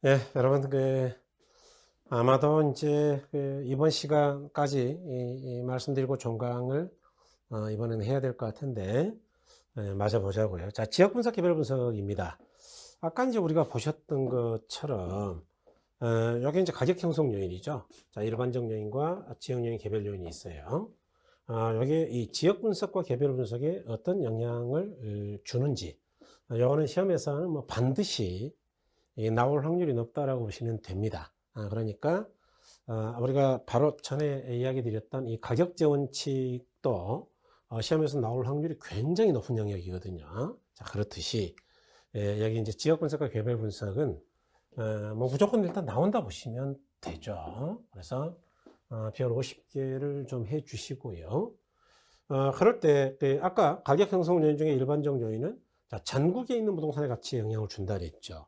예, 여러분, 아마도 이제 이번 시간까지 말씀드리고 종강을 이번에는 해야 될 것 같은데, 맞아 보자고요. 자, 지역 분석, 개별 분석입니다. 아까 이제 우리가 보셨던 것처럼, 여기 이제 가격 형성 요인이죠. 자, 일반적 요인과 지역 요인, 개별 요인이 있어요. 여기 이 지역 분석과 개별 분석에 어떤 영향을 주는지, 요거는 시험에서는 뭐 반드시 나올 확률이 높다라고 보시면 됩니다. 그러니까 우리가 바로 전에 이야기 드렸던 이 가격제 원칙도 시험에서 나올 확률이 굉장히 높은 영역이거든요. 자, 그렇듯이 여기 이제 지역 분석과 개별 분석은 뭐 무조건 일단 나온다 보시면 되죠. 그래서 별 50개를 좀 해 주시고요. 그럴 때 아까 가격 형성 요인 중에 일반적 요인은 자, 전국에 있는 부동산의 가치에 영향을 준다 그랬죠.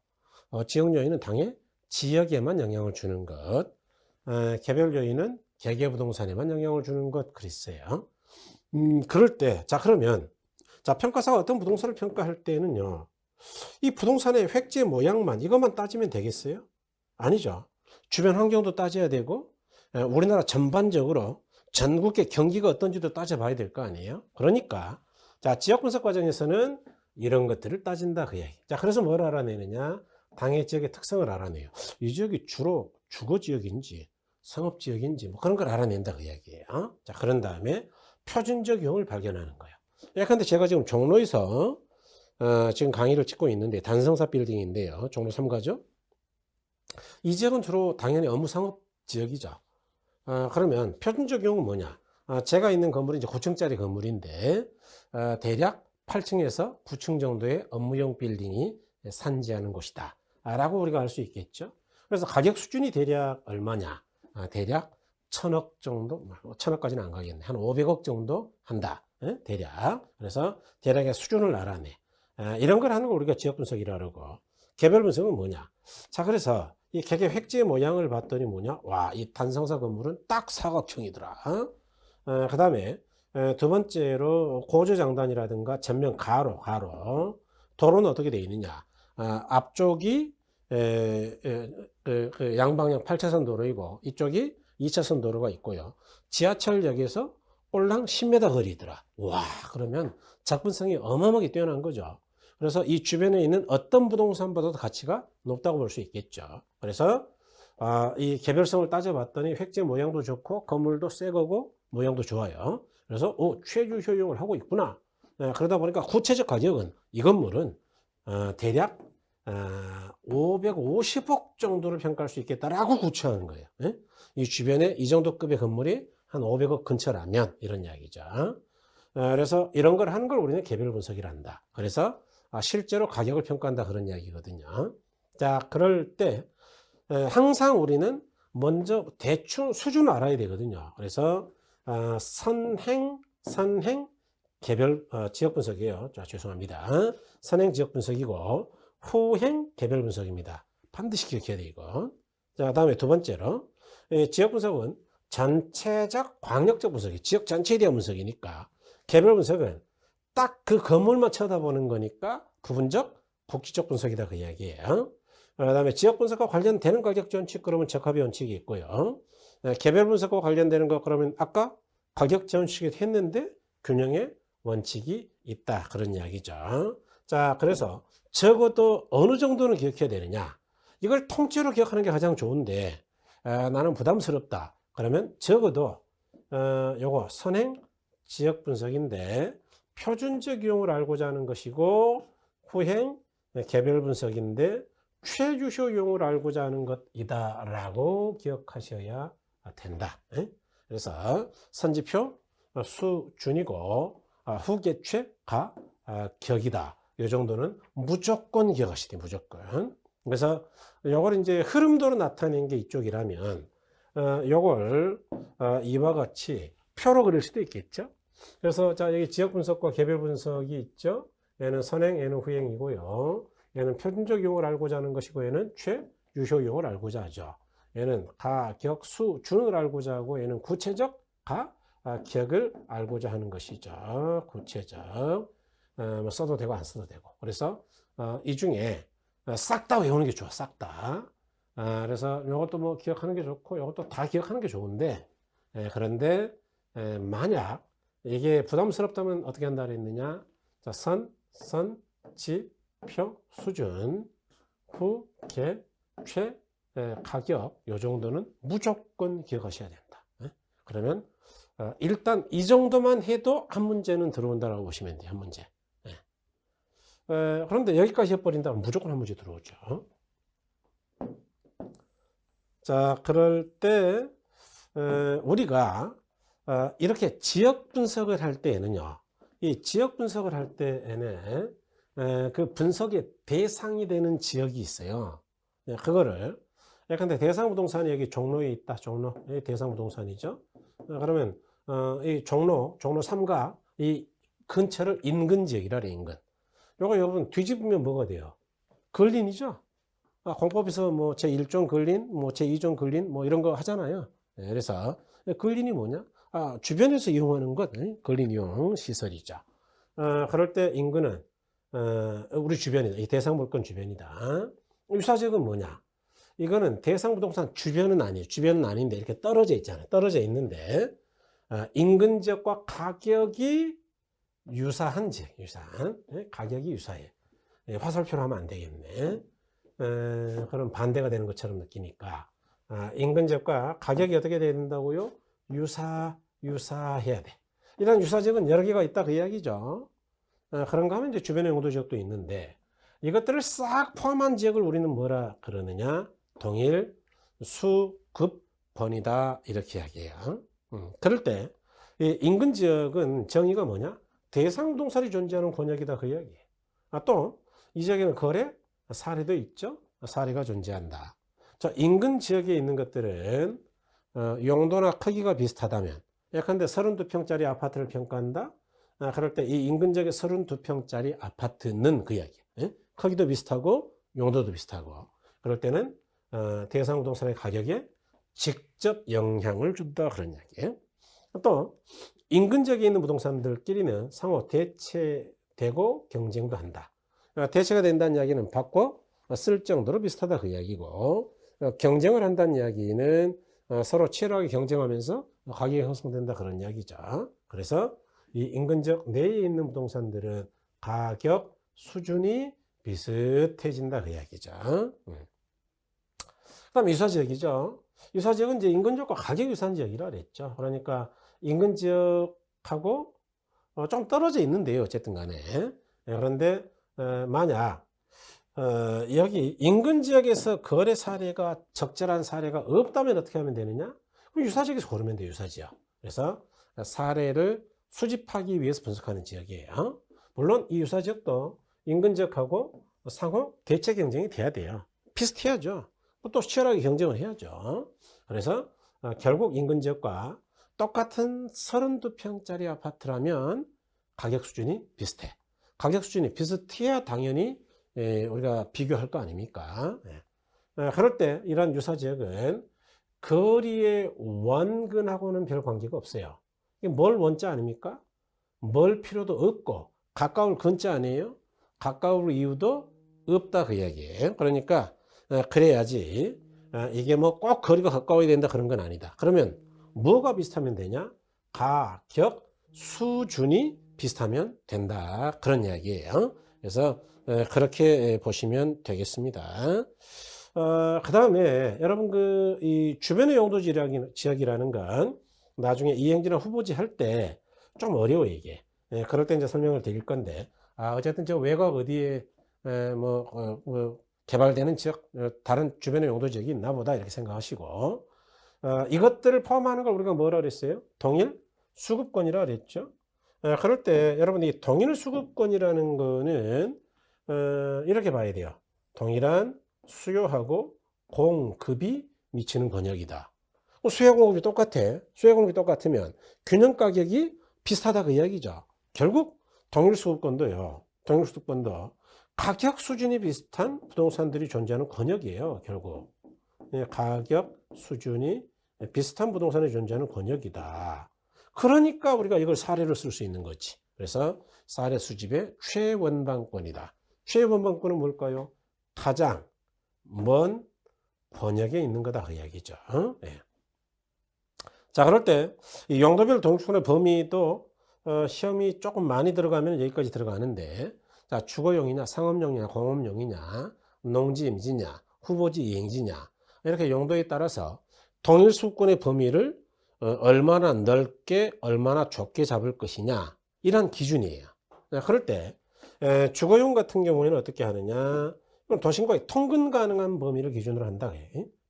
지역 요인은 당해 지역에만 영향을 주는 것, 개별 요인은 개개 부동산에만 영향을 주는 것 그랬어요. 그럴 때, 자, 그러면, 자, 평가사가 어떤 부동산을 평가할 때는요, 이 부동산의 획지 모양만, 이것만 따지면 되겠어요? 아니죠. 주변 환경도 따져야 되고, 우리나라 전반적으로 전국의 경기가 어떤지도 따져봐야 될 거 아니에요? 그러니까, 자, 지역 분석 과정에서는 이런 것들을 따진다, 그 얘기. 자, 그래서 뭘 알아내느냐? 당해 지역의 특성을 알아내요. 이 지역이 주로 주거 지역인지, 상업 지역인지, 뭐 그런 걸 알아낸다, 그 얘기예요. 자, 그런 다음에 표준적 유형을 발견하는 거예요. 예컨대 제가 지금 종로에서 지금 강의를 찍고 있는데 단성사 빌딩인데요. 종로 3가죠. 이 지역은 주로 당연히 업무 상업 지역이죠. 그러면 표준적 경우는 뭐냐? 제가 있는 건물이 이제 9층짜리 건물인데 대략 8층에서 9층 정도의 업무용 빌딩이 산지하는 곳이다. 라고 우리가 알 수 있겠죠. 그래서 가격 수준이 대략 얼마냐? 대략 1000억 정도, 1000억까지는 안 가겠네. 한 500억 정도 한다. 대략. 그래서 대략의 수준을 알아내. 이런 걸 하는 걸 우리가 지역 분석이라고 그러고, 개별 분석은 뭐냐? 자, 그래서 이 개개 획지의 모양을 봤더니 뭐냐? 와, 이 단성사 건물은 딱 사각형이더라. 그 다음에 두 번째로 고저장단이라든가 전면 가로. 도로는 어떻게 되어 있느냐? 앞쪽이 그 양방향 8차선 도로이고 이쪽이 2차선 도로가 있고요. 지하철역에서 올랑 10m 거리더라. 와, 그러면 접근성이 어마어마하게 뛰어난 거죠. 그래서 이 주변에 있는 어떤 부동산보다도 가치가 높다고 볼 수 있겠죠. 그래서 이 개별성을 따져봤더니 획지 모양도 좋고 건물도 새 거고 모양도 좋아요. 그래서 최주 효용을 하고 있구나. 그러다 보니까 구체적 가격은 이 건물은 대략 550억 정도를 평가할 수 있겠다라고 구체하는 거예요. 이 주변에 이 정도 급의 건물이 한 500억 근처라면 이런 이야기죠. 그래서 이런 걸 하는 걸 우리는 개별 분석이란다. 그래서 실제로 가격을 평가한다 그런 이야기거든요. 자, 그럴 때 항상 우리는 먼저 대충 수준을 알아야 되거든요. 그래서 선행 개별 지역 분석이에요. 자, 죄송합니다. 선행 지역 분석이고 후행 개별 분석입니다. 반드시 기억해야 돼 이거. 자, 다음에 두 번째로 지역 분석은 전체적 광역적 분석이 지역 전체에 대한 분석이니까 개별 분석은 딱 그 건물만 쳐다보는 거니까 부분적 국지적 분석이다 그 이야기예요. 그다음에 지역 분석과 관련되는 가격 원칙 그러면 적합의 원칙이 있고요. 개별 분석과 관련되는 거 그러면 아까 가격 원칙이 했는데 균형의 원칙이 있다 그런 이야기죠. 자, 그래서 적어도 어느 정도는 기억해야 되느냐? 이걸 통째로 기억하는 게 가장 좋은데 나는 부담스럽다. 그러면 적어도 요거 선행 지역 분석인데 표준적 유형을 알고자 하는 것이고 후행 개별 분석인데 최주쇼 유형을 알고자 하는 것이다라고 기억하셔야 된다. 그래서 선지표 수준이고 후계최 격이다. 이 정도는 무조건 기억하시되 무조건. 그래서 요걸 이제 흐름도로 나타낸 게 이쪽이라면 요걸 이와 같이 표로 그릴 수도 있겠죠. 그래서 자, 여기 지역 분석과 개별 분석이 있죠. 얘는 선행, 얘는 후행이고요. 얘는 표준적 유형을 알고자 하는 것이고 얘는 최유효 유형을 알고자 하죠. 얘는 가격 수준을 알고자 하고 얘는 구체적 격을 알고자 하는 것이죠. 구체적. 뭐 써도 되고 안 써도 되고. 그래서 이 중에 싹 다 외우는 게 좋아. 싹 다. 그래서 이것도 뭐 기억하는 게 좋고 이것도 다 기억하는 게 좋은데, 그런데 만약 이게 부담스럽다면 어떻게 한다 그랬느냐? 자, 지, 표, 수준, 후, 계, 최, 가격, 요 정도는 무조건 기억하셔야 된다. 그러면 일단 이 정도만 해도 한 문제는 들어온다라고 보시면 돼요. 한 문제. 그런데 여기까지 해버린다면 무조건 한 문제 들어오죠. 자, 그럴 때 우리가 이렇게 지역 분석을 할 때에는요, 이 지역 분석을 할 때에는 그 분석의 대상이 되는 지역이 있어요. 그거를 근데 대상 부동산이 여기 종로에 있다. 종로 여기 대상 부동산이죠. 그러면 이 종로 3가 이 근처를 인근 지역이라 그래. 인근. 요거 여러분 뒤집으면 뭐가 돼요? 근린이죠. 공법에서 뭐 제1종 근린, 뭐 제2종 근린 뭐 이런 거 하잖아요. 그래서 근린이 뭐냐? 주변에서 이용하는 것 근린 이용 시설이죠. 그럴 때 인근은 우리 주변이다. 이 대상 물건 주변이다. 유사지역은 뭐냐? 이거는 대상 부동산 주변은 아니에요. 주변은 아닌데 이렇게 떨어져 있잖아요. 떨어져 있는데 인근 지역과 가격이 유사한 지역, 가격이 유사해. 화살표로 하면 안 되겠네. 그럼 반대가 되는 것처럼 느끼니까 인근 지역과 가격이 어떻게 돼야 된다고요? 유사해야 돼. 이런 유사지역은 여러 개가 있다 그 이야기죠. 그런가 하면 이제 주변의 용도 지역도 있는데 이것들을 싹 포함한 지역을 우리는 뭐라 그러느냐? 동일 수급번이다 이렇게 이야기해요. 그럴 때 이 인근 지역은 정의가 뭐냐? 대상 부동산이 존재하는 권역이다 그 이야기예요. 또 이 지역에는 거래, 사례도 있죠. 사례가 존재한다. 자, 인근 지역에 있는 것들은 용도나 크기가 비슷하다면 예컨대 32평짜리 아파트를 평가한다. 그럴 때 이 인근 지역의 32평짜리 아파트는 그 이야기예요. 크기도 비슷하고 용도도 비슷하고 그럴 때는 대상 부동산의 가격에 직접 영향을 준다 그런 이야기예요. 또 인근 지역에 있는 부동산들끼리는 상호 대체되고 경쟁도 한다. 대체가 된다는 이야기는 바꿔 쓸 정도로 비슷하다 그 이야기고 경쟁을 한다는 이야기는 서로 치열하게 경쟁하면서 가격이 형성된다 그런 이야기죠. 그래서 이 인근 지역 내에 있는 부동산들은 가격 수준이 비슷해진다 그 이야기죠. 그다음 유사지역이죠. 유사지역은 이제 인근 지역과 가격 유사한 지역이라 그랬죠. 그러니까 인근 지역하고 좀 떨어져 있는데요. 어쨌든 간에. 그런데 만약 여기 인근 지역에서 거래 사례가 적절한 사례가 없다면 어떻게 하면 되느냐? 그럼 유사지역에서 고르면 돼요. 유사지역. 그래서 사례를 수집하기 위해서 분석하는 지역이에요. 물론 이 유사지역도 인근 지역하고 상호 대체 경쟁이 돼야 돼요. 비슷해야죠. 또 치열하게 경쟁을 해야죠. 그래서 결국 인근 지역과 똑같은 32평짜리 아파트라면 가격 수준이 비슷해. 가격 수준이 비슷해야 당연히 우리가 비교할 거 아닙니까? 그럴 때 이런 유사지역은 거리의 원근하고는 별 관계가 없어요. 이게 뭘 원자 아닙니까? 멀 필요도 없고 가까울 근자 아니에요? 가까울 이유도 없다 그 이야기예요. 그러니까 그래야지 이게 뭐 꼭 거리가 가까워야 된다 그런 건 아니다. 그러면 뭐가 비슷하면 되냐? 가격 수준이 비슷하면 된다 그런 이야기예요. 그래서 그렇게 보시면 되겠습니다. 그 다음에 여러분 이 주변의 용도 지역이라는 건 나중에 이행지나 후보지 할 때 좀 어려워 이게. 그럴 때 이제 설명을 드릴 건데 어쨌든 저 외곽 어디에 개발되는 지역 다른 주변의 용도 지역이 있나 보다 이렇게 생각하시고 이것들을 포함하는 걸 우리가 뭐라 그랬어요? 동일 수급권이라 그랬죠. 그럴 때 여러분 이 동일 수급권이라는 거는 이렇게 봐야 돼요. 동일한 수요하고 공급이 미치는 권역이다. 수요 공급이 똑같아. 수요 공급이 똑같으면 균형 가격이 비슷하다 그 이야기죠. 결국 동일 수급권도요. 동일 수급권도 가격 수준이 비슷한 부동산들이 존재하는 권역이에요. 결국 가격 수준이 비슷한 부동산이 존재하는 권역이다. 그러니까 우리가 이걸 사례로 쓸 수 있는 거지. 그래서 사례 수집의 최원방권이다. 최원방권은 뭘까요? 가장 먼 번역에 있는 거다 그 이야기죠. 예. 자, 그럴 때 이 용도별 동사의 범위도 시험이 조금 많이 들어가면 여기까지 들어가는데, 자, 주거용이냐, 상업용이냐, 공업용이냐, 농지, 임지냐, 후보지, 이행지냐, 이렇게 용도에 따라서 동일 수권의 범위를 얼마나 넓게, 얼마나 좁게 잡을 것이냐, 이런 기준이에요. 자, 그럴 때 주거용 같은 경우에는 어떻게 하느냐, 도심과의 통근 가능한 범위를 기준으로 한다.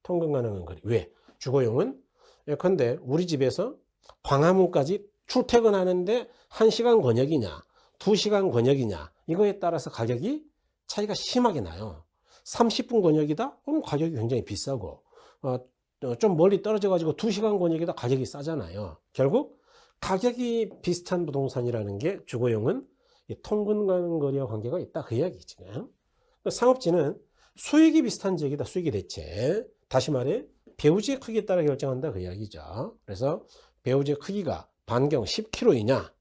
통근 가능한 거리. 왜? 주거용은 예컨대 우리 집에서 광화문까지 출퇴근하는데 1시간 권역이냐 2시간 권역이냐 이거에 따라서 가격이 차이가 심하게 나요. 30분 권역이다? 그럼 가격이 굉장히 비싸고 좀 멀리 떨어져 가지고 2시간 권역이다 가격이 싸잖아요. 결국 가격이 비슷한 부동산이라는 게 주거용은 통근 가는 거리와 관계가 있다 그 이야기지. 상업지는 수익이 비슷한 지역이다. 수익이 대체. 다시 말해 배우지의 크기에 따라 결정한다 그 이야기죠. 그래서 배우지의 크기가 반경 10km이냐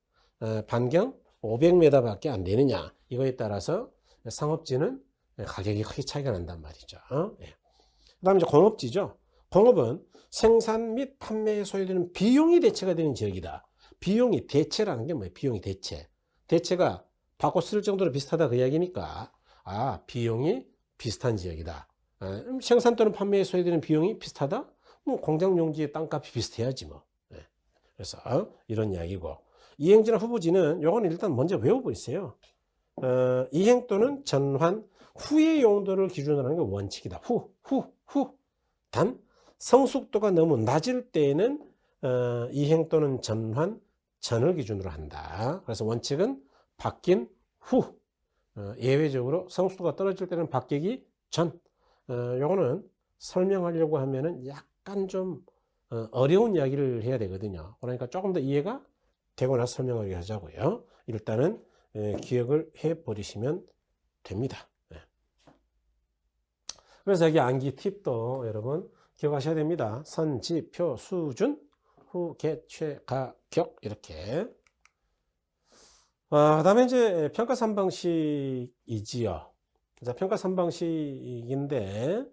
반경 500m 밖에 안 되느냐 이거에 따라서 상업지는 가격이 크게 차이가 난단 말이죠. 그 다음에 이제 공업지죠. 공업은 생산 및 판매에 소요되는 비용이 대체가 되는 지역이다. 비용이 대체라는 게 뭐예요? 비용이 대체. 대체가 바꿔 쓸 정도로 비슷하다 그 이야기니까 비용이 비슷한 지역이다. 생산 또는 판매에 소요되는 비용이 비슷하다? 뭐 공장 용지의 땅값이 비슷해야지 뭐. 그래서 이런 이야기고, 이행지나 후보지는 요거는 일단 먼저 외우고 있어요. 이행 또는 전환 후의 용도를 기준으로 하는 게 원칙이다. 후. 단 성숙도가 너무 낮을 때에는 이행 또는 전환 전을 기준으로 한다. 그래서 원칙은 바뀐 후, 예외적으로 성숙도가 떨어질 때는 바뀌기 전. 요거는 설명하려고 하면은 약간 좀 어려운 이야기를 해야 되거든요. 그러니까 조금 더 이해가 되고 나서 설명하게 하자고요. 일단은 기억을 해 버리시면 됩니다. 그래서 여기 암기 팁도 여러분 기억하셔야 됩니다. 선, 지, 표, 수준, 후, 개, 최, 가, 격 이렇게. 그다음에 이제 평가 3방식이지요. 자, 평가 3방식인데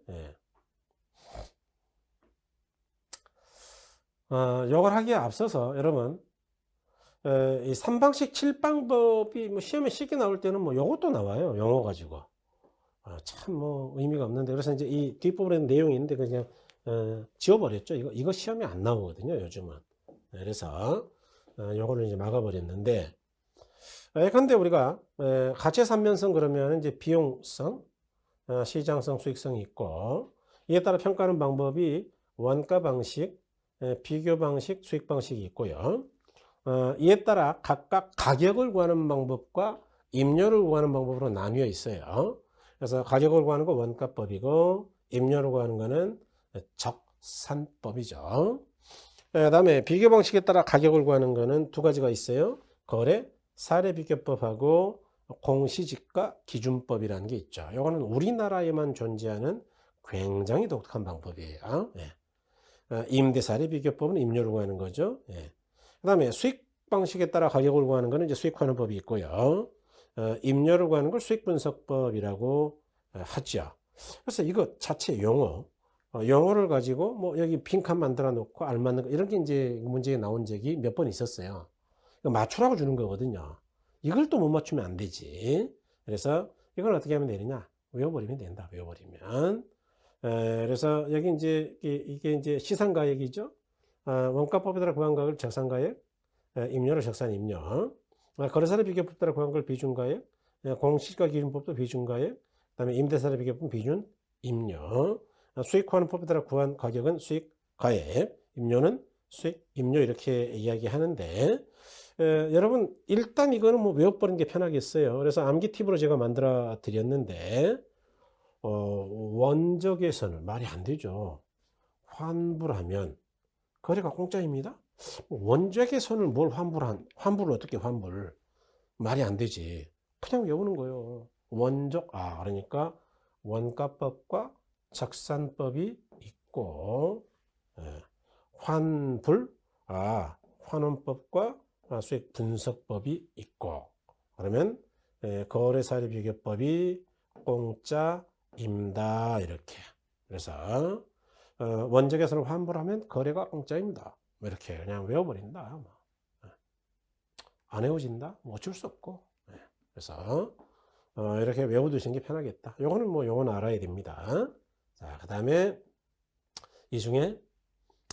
요걸 하기에 앞서서 여러분 이 3방식 7방법이 뭐 시험에 쉽게 나올 때는 뭐 요것도 나와요. 용어 가지고. 참 뭐 의미가 없는데, 그래서 이제 이 뒷부분에 내용이 있는데 그냥 지워버렸죠. 이거 시험에 안 나오거든요, 요즘은. 그래서 요거를 이제 막아버렸는데, 근데 우리가 가치 삼면성 그러면 이제 비용성, 시장성, 수익성이 있고, 이에 따라 평가하는 방법이 원가 방식, 비교 방식, 수익 방식이 있고요. 이에 따라 각각 가격을 구하는 방법과 임료를 구하는 방법으로 나뉘어 있어요. 그래서 가격을 구하는 거 원가법이고 임료를 구하는 거는 적산법이죠. 그다음에 비교 방식에 따라 가격을 구하는 거는 두 가지가 있어요. 거래 사례 비교법하고 공시지가 기준법이라는 게 있죠. 이거는 우리나라에만 존재하는 굉장히 독특한 방법이에요. 임대 사례 비교법은 임료를 구하는 거죠. 그다음에 수익 방식에 따라 가격을 구하는 거는 이제 수익화하는 법이 있고요. 임료를 구하는 걸 수익분석법이라고 하죠. 그래서 이거 자체 용어를 가지고 뭐 여기 빈칸 만들어 놓고 알맞는 거 이런 게 이제 문제에 나온 적이 몇 번 있었어요. 맞추라고 주는 거거든요. 이걸 또 못 맞추면 안 되지. 그래서 이걸 어떻게 하면 되느냐? 외워버리면 된다. 외워버리면. 그래서 여기 이제 이게 이제 시상가액이죠. 원가법에 따라 구한 가격을 적산가액, 임료를 적산임료. 거래사례 비교법 따라 구한 걸 비중가액, 공시지가 기준법도 비중가액, 그다음에 임대사례 비교법 비준 임료, 수익화하는 법에 따라 구한 가격은 수익가액, 임료는 수익임료 이렇게 이야기하는데, 여러분 일단 이거는 뭐 외워버리는 게 편하겠어요. 그래서 암기 팁으로 제가 만들어 드렸는데, 원적에서는 말이 안 되죠. 환불하면 거래가 공짜입니다. 원적의 선을 뭘 환불을 어떻게 환불? 말이 안 되지. 그냥 외우는 거예요. 원적, 그러니까 원가법과 적산법이 있고, 환불, 환원법과 수익 분석법이 있고, 그러면 거래사례 비교법이 공짜입니다. 이렇게 그래서 원적에서는 환불하면 거래가 공짜입니다. 뭐 이렇게 그냥 외워버린다. 뭐. 안 외워진다? 뭐 어쩔 수 없고. 그래서 이렇게 외워두시는 게 편하겠다. 요거는 뭐 요거는 알아야 됩니다. 자, 그 다음에 이 중에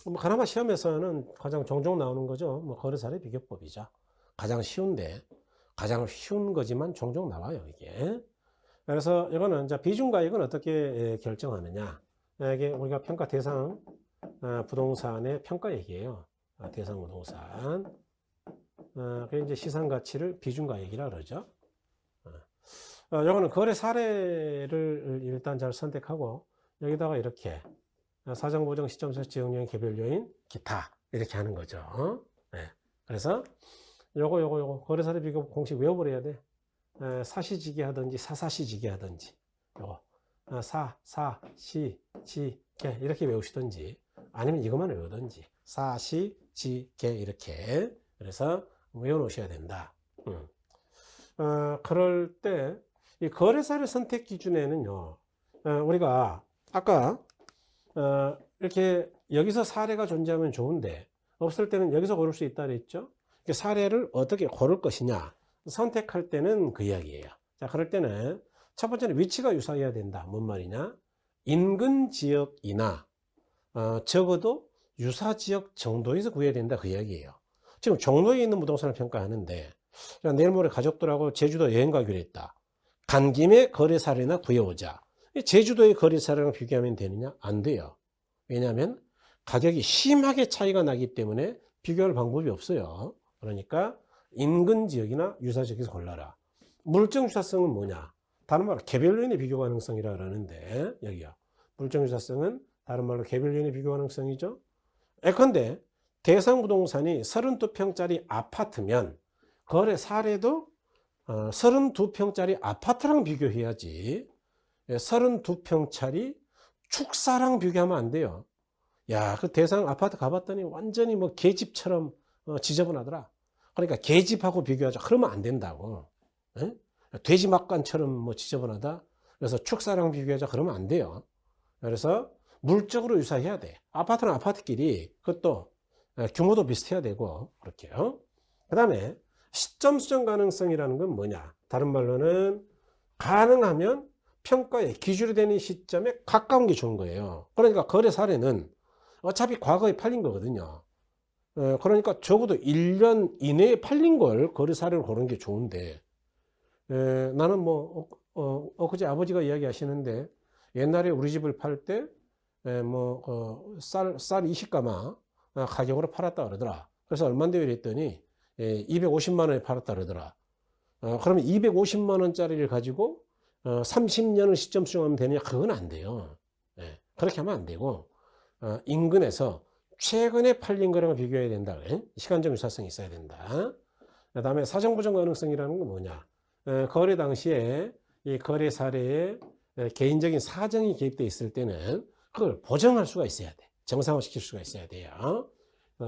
뭐 그나마 시험에서는 가장 종종 나오는 거죠. 뭐 거래사례 비교법이죠. 가장 쉬운데 가장 쉬운 거지만 종종 나와요, 이게. 그래서 이거는 이제 비중가액은 어떻게 결정하느냐. 이게 우리가 평가 대상 부동산의 평가액이에요. 대상 부동산. 그게 이제 시상가치를 비중가액이라 그러죠. 이거는 거래 사례를 일단 잘 선택하고 여기다가 이렇게 사정보정 시점에서 지역요인 개별 요인 기타 이렇게 하는 거죠. 네. 그래서 요거 거래 사례 비교 공식 외워버려야 돼. 사시지기 하든지 사사시지기 하든지 요거 사시지게 이렇게 외우시든지 아니면 이것만 외우든지 사시지게 이렇게 그래서 외워놓으셔야 된다. 그럴 때 이 거래사례 선택 기준에는요, 우리가 아까 이렇게 여기서 사례가 존재하면 좋은데 없을 때는 여기서 고를 수 있다 그랬죠. 사례를 어떻게 고를 것이냐 선택할 때는 그 이야기예요. 자, 그럴 때는 첫 번째는 위치가 유사해야 된다. 뭔 말이냐? 인근 지역이나 적어도 유사 지역 정도에서 구해야 된다 그 이야기예요. 지금 종로에 있는 부동산을 평가하는데 내일 모레 가족들하고 제주도 여행 가기로 했다. 간 김에 거래 사례나 구해오자. 제주도의 거래 사례랑 비교하면 되느냐? 안 돼요. 왜냐하면 가격이 심하게 차이가 나기 때문에 비교할 방법이 없어요. 그러니까 인근 지역이나 유사 지역에서 골라라. 물적 유사성은 뭐냐? 다른 말로 개별 요인의 비교 가능성이라 그러는데 여기요. 물적 유사성은 다른 말로 개별 요인의 비교 가능성이죠. 예컨대 대상 부동산이 32평짜리 아파트면 거래 사례도 32평짜리 아파트랑 비교해야지 32평짜리 축사랑 비교하면 안 돼요. 야, 그 대상 아파트 가봤더니 완전히 뭐 계집처럼 지저분하더라. 그러니까 계집하고 비교하자. 그러면 안 된다고. 에? 돼지 막간처럼 뭐 지저분하다. 그래서 축사랑 비교하자. 그러면 안 돼요. 그래서 물적으로 유사해야 돼. 아파트는 아파트끼리 그것도 규모도 비슷해야 되고 그렇게요. 그 다음에 시점 수정 가능성이라는 건 뭐냐? 다른 말로는 가능하면 평가의 기준이 되는 시점에 가까운 게 좋은 거예요. 그러니까 거래 사례는 어차피 과거에 팔린 거거든요. 그러니까 적어도 1년 이내에 팔린 걸 거래 사례를 고르는 게 좋은데 나는 뭐 엊그제 아버지가 이야기하시는데 옛날에 우리 집을 팔 때 쌀 20가마 가격으로 팔았다 그러더라. 그래서 얼마인데 이랬더니 250만 원에 팔았다 그러더라. 그러면 250만 원짜리를 가지고 30년을 시점 수정하면 되느냐? 그건 안 돼요. 그렇게 하면 안 되고 인근에서 최근에 팔린 거랑 비교해야 된다. 시간적 유사성이 있어야 된다. 그 다음에 사정보정 가능성이라는 건 뭐냐? 거래 당시에 이 거래 사례에 개인적인 사정이 개입되어 있을 때는 그걸 보정할 수가 있어야 돼. 정상화시킬 수가 있어야 돼요.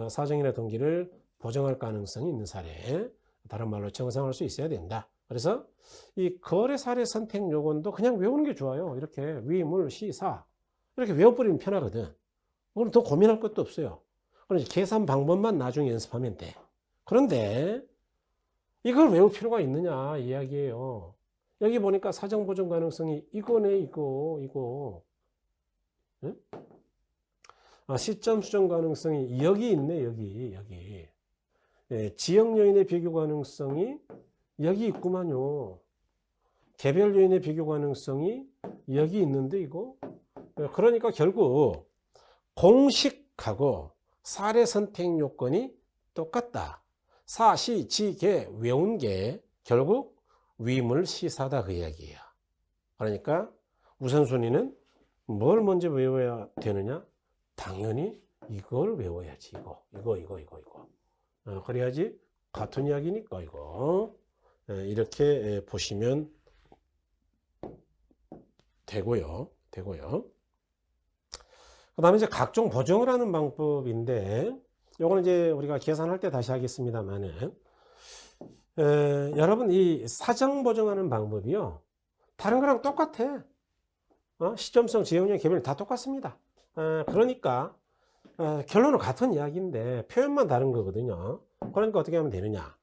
사정이나 동기를 보정할 가능성이 있는 사례, 다른 말로 정상화할 수 있어야 된다. 그래서 이 거래 사례 선택 요건도 그냥 외우는 게 좋아요. 이렇게 위물, 시, 사 이렇게 외워버리면 편하거든. 오늘 더 고민할 것도 없어요. 그럼 계산 방법만 나중에 연습하면 돼. 그런데 이걸 외울 필요가 있느냐 이야기예요. 여기 보니까 사정 보정 가능성이 이거네, 이거. 네? 시점 수정 가능성이 여기 있네, 여기. 지역 요인의 비교 가능성이 여기 있구만요. 개별 요인의 비교 가능성이 여기 있는데 이거. 그러니까 결국 공식하고 사례 선택 요건이 똑같다. 사, 시, 지, 개 외운 게 결국 위물, 시사다 그 이야기예요. 그러니까 우선순위는 뭘 먼저 외워야 되느냐? 당연히 이걸 외워야지. 이거. 그래야지 같은 이야기니까 이거. 이렇게 보시면 되고요. 그 다음에 이제 각종 보정을 하는 방법인데, 요거는 이제 우리가 계산할 때 다시 하겠습니다만은, 여러분 이 사정 보정하는 방법이요. 다른 거랑 똑같아. 시점성, 지역령, 개별령 다 똑같습니다. 그러니까 결론은 같은 이야기인데 표현만 다른 거거든요. 그러니까 어떻게 하면 되느냐?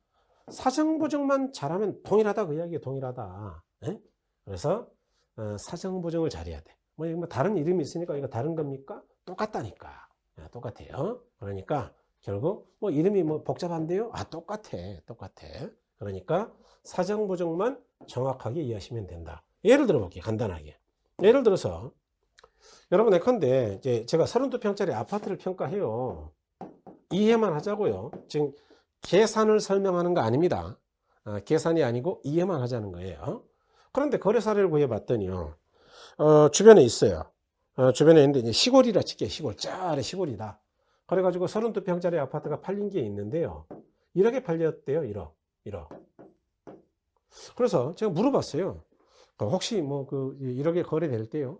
사정보정만 잘하면 동일하다 그 이야기예요. 동일하다. 예? 그래서 사정보정을 잘해야 돼. 뭐 다른 이름이 있으니까 이거 다른 겁니까? 똑같다니까. 똑같아요. 그러니까 결국 뭐 이름이 뭐 복잡한데요? 똑같아. 똑같아. 그러니까 사정보정만 정확하게 이해하시면 된다. 예를 들어 볼게요. 간단하게. 예를 들어서 여러분 예컨대 이제 제가 32평짜리 아파트를 평가해요. 이해만 하자고요. 지금 계산을 설명하는 거 아닙니다. 계산이 아니고 이해만 하자는 거예요. 그런데 거래 사례를 구해봤더니요. 주변에 있어요. 주변에 있는데 이제 시골이라 칠게요. 시골. 짜 시골이다. 그래가지고 32평짜리 아파트가 팔린 게 있는데요. 1억에 팔렸대요. 1억. 그래서 제가 물어봤어요. 혹시 뭐 그 1억에 거래될 때요.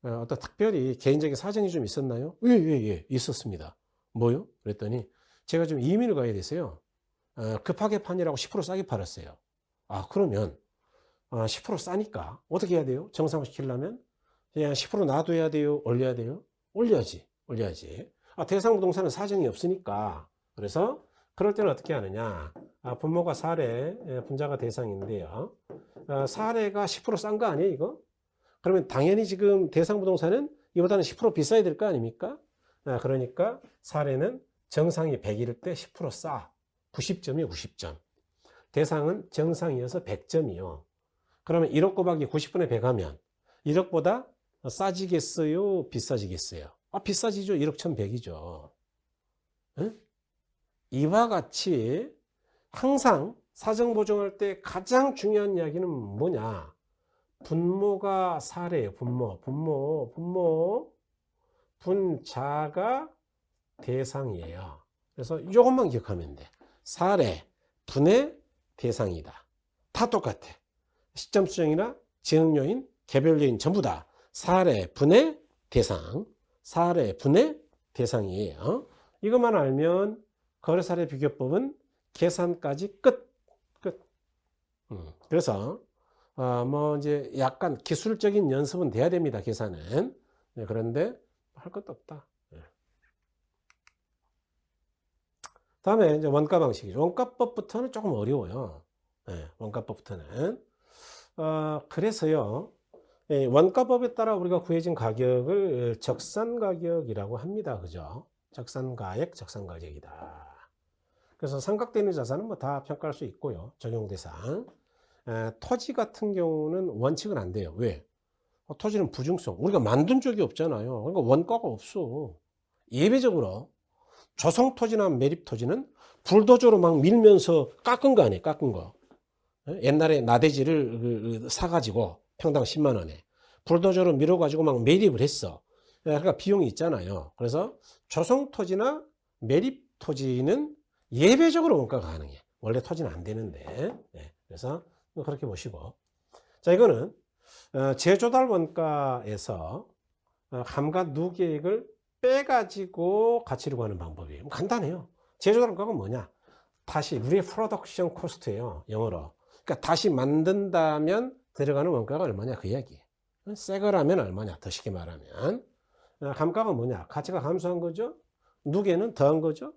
어떤 특별히 개인적인 사정이 좀 있었나요? 예, 있었습니다. 뭐요? 그랬더니 제가 좀 이민을 가야 돼서요. 급하게 판이라고 10% 싸게 팔았어요. 그러면 10% 싸니까 어떻게 해야 돼요? 정상화시키려면 그냥 10% 놔둬야 돼요? 올려야 돼요? 올려야지. 대상부동산은 사정이 없으니까. 그래서 그럴 때는 어떻게 하느냐? 분모가 사례, 분자가 대상인데요. 사례가 10% 싼 거 아니에요, 이거? 그러면 당연히 지금 대상부동산은 이보다는 10% 비싸야 될 거 아닙니까? 그러니까 사례는 정상이 100일 때 10% 싸. 90점이 90점. 대상은 정상이어서 100점이요. 그러면 1억 곱하기 90분의 100 하면 1억보다 싸지겠어요? 비싸지겠어요? 비싸지죠. 1억 1100이죠. 응? 이와 같이 항상 사정보정할 때 가장 중요한 이야기는 뭐냐? 분모가 사례예요. 분모. 분자가 대상이에요. 그래서 이것만 기억하면 돼. 사례, 분의 대상이다. 다 똑같아. 시점 수정이나 지역 요인, 개별 요인 전부 다 사례, 분의 대상. 사례, 분의 대상이에요. 이것만 알면 거래사례 비교법은 계산까지 끝. 그래서 뭐 이제 약간 기술적인 연습은 돼야 됩니다. 계산은. 그런데 할 것도 없다. 다음에 이제 원가 방식이죠. 원가법부터는 조금 어려워요. 원가법부터는. 그래서요. 원가법에 따라 우리가 구해진 가격을 적산가격이라고 합니다. 그죠? 적산가액, 적산가격이다. 그래서 삼각되는 자산은 뭐 다 평가할 수 있고요. 적용 대상. 토지 같은 경우는 원칙은 안 돼요. 왜? 토지는 부중성. 우리가 만든 적이 없잖아요. 그러니까 원가가 없어. 예외적으로 조성토지나 매립토지는 불도저로 막 밀면서 깎은 거 아니에요. 깎은 거. 옛날에 나대지를 사가지고 평당 10만 원에 불도저로 밀어가지고 막 매립을 했어. 그러니까 비용이 있잖아요. 그래서 조성토지나 매립토지는 예외적으로 원가가 가능해. 원래 토지는 안 되는데. 그래서 그렇게 보시고. 자, 이거는 제조달 원가에서 감가 누계액을 빼가지고 가치를 구하는 방법이에요. 간단해요. 제조달 원가가 뭐냐? 다시 리프로덕션 코스트예요. 영어로. 그러니까 다시 만든다면 들어가는 원가가 얼마냐 그 이야기예요. 새 거라면 얼마냐 더 쉽게 말하면. 감가가 뭐냐? 가치가 감소한 거죠. 누계는 더한 거죠.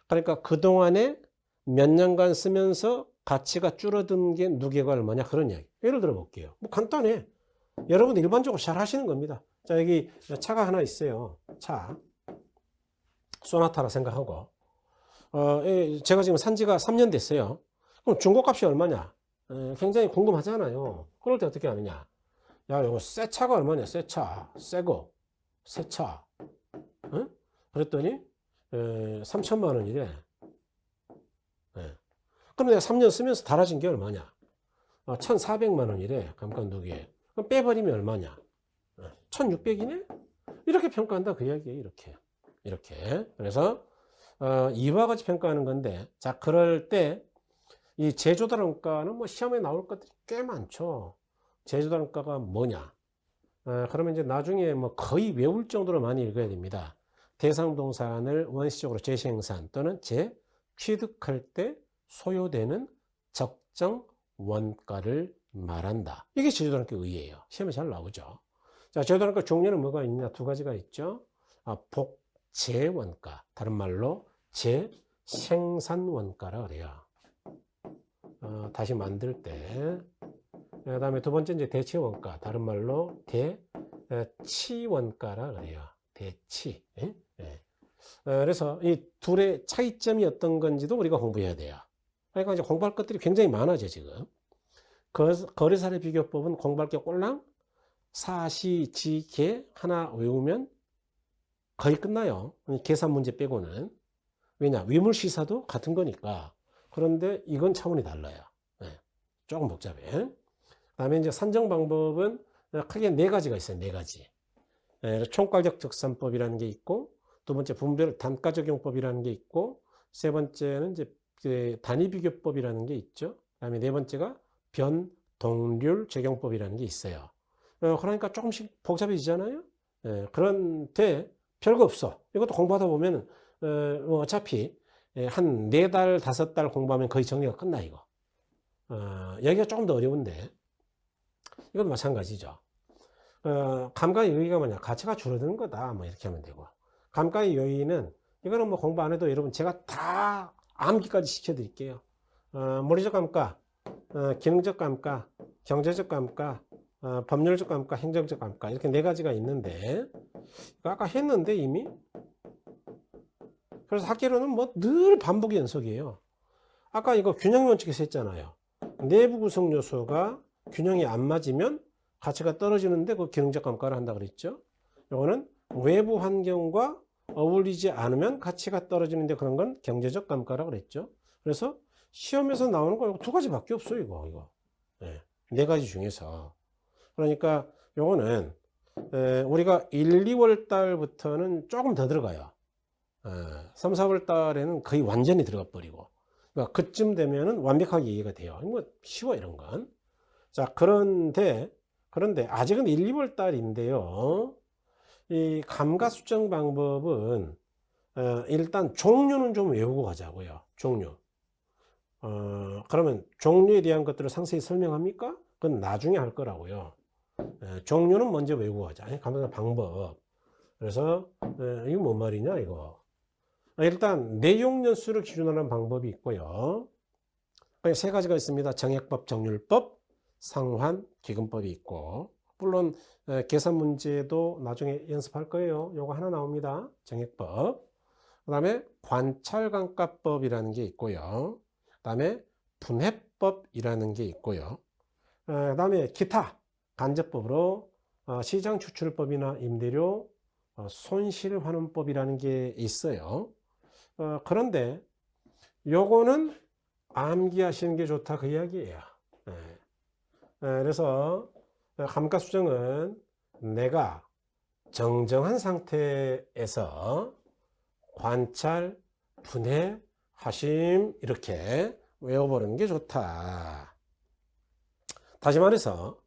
그러니까 그동안에 몇 년간 쓰면서 가치가 줄어든 게 누계가 얼마냐 그런 이야기. 예를 들어 볼게요. 뭐 간단해. 여러분 일반적으로 잘 하시는 겁니다. 자, 여기 차가 하나 있어요. 차. 소나타라 생각하고. 제가 지금 산 지가 3년 됐어요. 그럼 중고값이 얼마냐? 굉장히 궁금하잖아요. 그럴 때 어떻게 하느냐? 야, 이거 새 차가 얼마냐? 새 차. 새 차. 응? 그랬더니 3천만 원이래. 그럼 내가 3년 쓰면서 달아진 게 얼마냐? 1,400만 원이래. 감가누계. 그럼 빼버리면 얼마냐? 1,600이네? 이렇게 평가한다 그 이야기예요. 이렇게. 그래서 이와 같이 평가하는 건데, 자, 그럴 때 이 제조단원가는 뭐 시험에 나올 것들이 꽤 많죠. 제조단원가가 뭐냐? 그러면 이제 나중에 뭐 거의 외울 정도로 많이 읽어야 됩니다. 대상동산을 원시적으로 재생산 또는 재취득할 때 소요되는 적정 원가를 말한다. 이게 제조단원가 의의예요. 시험에 잘 나오죠. 자, 제도원가 종류는 뭐가 있냐? 두 가지가 있죠. 복제원가, 다른 말로 재생산원가라 그래요. 다시 만들 때. 그 다음에 두 번째 이제 대치원가, 다른 말로 대치원가라 그래요. 대치. 예? 예. 그래서 이 둘의 차이점이 어떤 건지도 우리가 공부해야 돼요. 그러니까 이제 공부할 것들이 굉장히 많아져, 지금. 거래사례 비교법은 공부할 게 꼴랑 사시, 지, 계 하나 외우면 거의 끝나요. 계산 문제 빼고는. 왜냐? 위물시사도 같은 거니까. 그런데 이건 차원이 달라요. 네. 조금 복잡해. 그 다음에 이제 산정 방법은 크게 네 가지가 있어요. 네 가지. 네, 총가격 적산법이라는 게 있고, 두 번째 분별 단가 적용법이라는 게 있고, 세 번째는 이제 단위 비교법이라는 게 있죠. 그 다음에 네 번째가 변동률 적용법이라는 게 있어요. 그러니까 조금씩 복잡해지잖아요. 그런데 별거 없어. 이것도 공부하다 보면 어차피 한 4달, 5달 공부하면 거의 정리가 끝나, 이거. 여기가 조금 더 어려운데 이것도 마찬가지죠. 감가의 요의가 뭐냐? 가치가 줄어드는 거다. 뭐 이렇게 하면 되고. 감가의 요의는 이거는 뭐 공부 안 해도 여러분 제가 다 암기까지 시켜드릴게요. 물리적 감가, 기능적 감가, 경제적 감가, 법률적 감가, 행정적 감가 이렇게 네 가지가 있는데 아까 했는데 이미. 그래서 학계로는 뭐 늘 반복 연속이에요. 아까 이거 균형 원칙에서 했잖아요. 내부 구성 요소가 균형이 안 맞으면 가치가 떨어지는데 그 기능적 감가를 한다 그랬죠. 이거는 외부 환경과 어울리지 않으면 가치가 떨어지는데 그런 건 경제적 감가라고 그랬죠. 그래서 시험에서 나오는 거 두 가지밖에 없어요, 이거. 네 가지 중에서. 그러니까 요거는 우리가 1, 2월 달부터는 조금 더 들어가요. 3, 4월 달에는 거의 완전히 들어가 버리고. 그러니까 그쯤 되면은 완벽하게 이해가 돼요. 뭐 쉬워 이런 건. 자, 그런데 아직은 1, 2월 달인데요. 이 감가 수정 방법은 일단 종류는 좀 외우고 가자고요. 종류. 그러면 종류에 대한 것들을 상세히 설명합니까? 그건 나중에 할 거라고요. 종류는 먼저 외우고 가자. 감가 방법. 그래서 이거 뭔 말이냐 이거. 일단 내용 연수를 기준으로 하는 방법이 있고요. 세 가지가 있습니다. 정액법, 정률법, 상환, 기금법이 있고, 물론 계산 문제도 나중에 연습할 거예요. 요거 하나 나옵니다. 정액법. 그 다음에 관찰감가법이라는 게 있고요. 그 다음에 분해법이라는 게 있고요. 그 다음에 기타 간접법으로 시장추출법이나 임대료 손실환원법이라는 게 있어요. 그런데 요거는 암기하시는 게 좋다 그 이야기예요. 그래서 감가수정은 내가 정정한 상태에서 관찰, 분해, 하심 이렇게 외워보는 게 좋다. 다시 말해서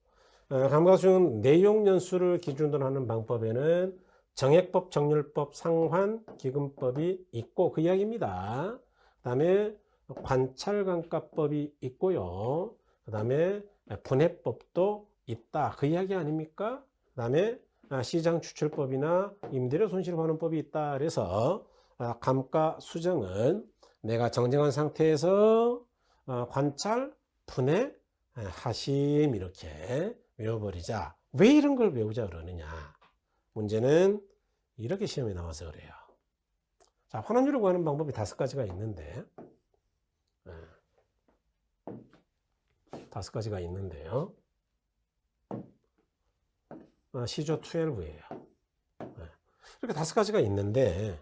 감가수정 내용 연수를 기준으로 하는 방법에는 정액법, 정률법, 상환, 기금법이 있고 그 이야기입니다. 그 다음에 관찰감가법이 있고요. 그 다음에 분해법도 있다. 그 이야기 아닙니까? 그 다음에 시장추출법이나 임대료 손실환원법이 있다. 그래서 감가수정은 내가 정정한 상태에서 관찰, 분해, 하심 이렇게 외워버리자. 왜 이런 걸 외우자 그러느냐? 문제는 이렇게 시험에 나와서 그래요. 자, 환원율을 구하는 방법이 5가지가 있는데 5가지가 있는데요. 시조 12예요. 이렇게 5가지가 있는데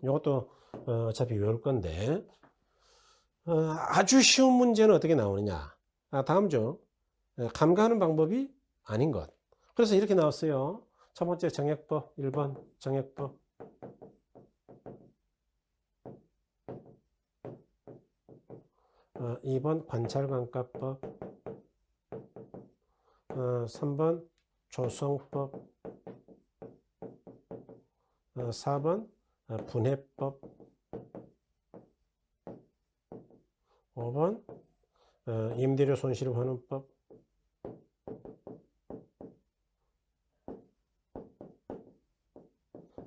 이것도 어차피 외울 건데 아주 쉬운 문제는 어떻게 나오느냐. 다음 중 감가하는 방법이 아닌 것. 그래서 이렇게 나왔어요. 첫 번째 정액법 1번 정액법 2번 관찰감가법 3번 조성법 4번 분해법 5번 임대료 손실환원법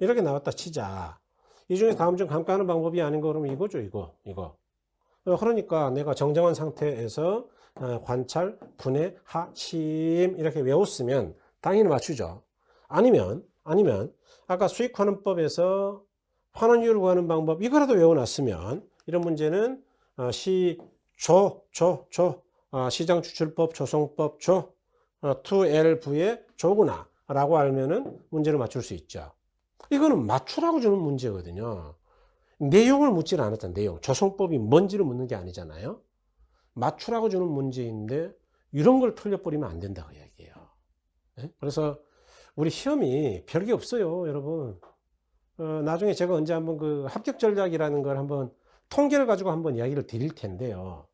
이렇게 나왔다 치자. 이 중에 다음 중 감가하는 방법이 아닌 거 그러면 이거죠, 이거. 그러니까 내가 정정한 상태에서 관찰, 분해, 하심 이렇게 외웠으면 당연히 맞추죠. 아니면 아까 수익환원법에서 환원율을 구하는 방법 이거라도 외워놨으면 이런 문제는 시장추출법, 조성법, 2L부의 조구나 라고 알면은 문제를 맞출 수 있죠. 이거는 맞추라고 주는 문제거든요. 내용을 묻질 않았잖아. 내용. 조성법이 뭔지를 묻는 게 아니잖아요. 맞추라고 주는 문제인데 이런 걸 틀려버리면 안 된다고 이야기해요. 네? 그래서 우리 시험이 별게 없어요, 여러분. 나중에 제가 언제 한번 그 합격 전략이라는 걸 한번 통계를 가지고 한번 이야기를 드릴 텐데요.